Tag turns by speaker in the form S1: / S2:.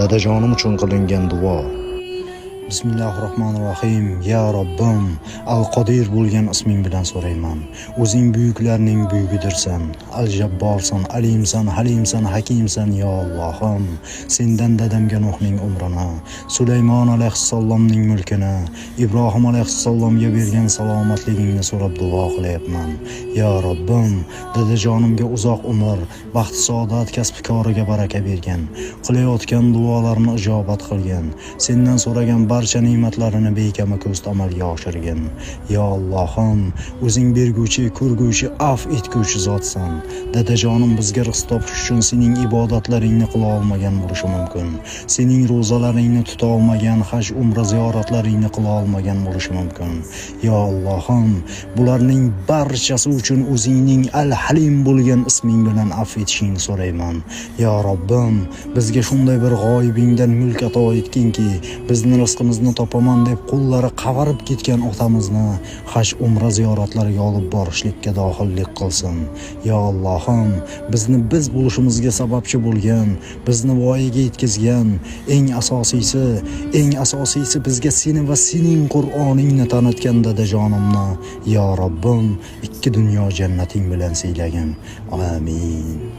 S1: dadajonim uchun qilingan duo. Bismillahirrohmanirrohim. Ya Robbim, Al-Qodir bo'lgan isming bilan so'rayman. O'zing buyuklarning buyugidirsan. Al-Jabborsan, Alimsan, Halimsan, Hakimsan ya Allohim. Sendan dadamga Nuhning umrini, Sulaymon alayhissalomning mulkini, Ibrohim alayhissalomga bergan salomatligingni so'rab duo qilyapman. Ya Robbim, dadajonimga uzoq umr, baxt, saodat, kasb-koriga baraka bergan. Qilayotgan duolarini ijobat qilgan. Sendan so'ragan barcha ne'matlarini bekama ko'st amalga oshirgin. Ya Allohim, o'zing berguvchi, ko'rguvchi, afv etguvchi zotsan. Dadajonim bizga rizq topish uchun sening ibodatlaringni qila olmagan bo'lishi mumkin. Sening ro'zalaringni tuta olmagan, haj, umra ziyoratlaringni qila olmagan bo'lishi mumkin. Ya Allohim, bularning barchasi uchun o'zingning Al-Halim bo'lgan isming bilan afv etishingni so'rayman. Ya Robbim, bizga shunday bir g'oyibingdan mulk ato etginki, bizni rizqimizni topaman deb qo'llari qavarib ketgan otamizni haj, umra ziyoratlariga olib borishlikka dohillik qilsin. Ya Allohim, bizni biz bo'lishimizga sababchi bo'lgan, bizni voyaga yetkazgan, eng asosiysi bizga seni va sening Qur'oningni tanitgan dadajonimni ya Robbim ikki dunyo jannating bilan siylagin. Amin.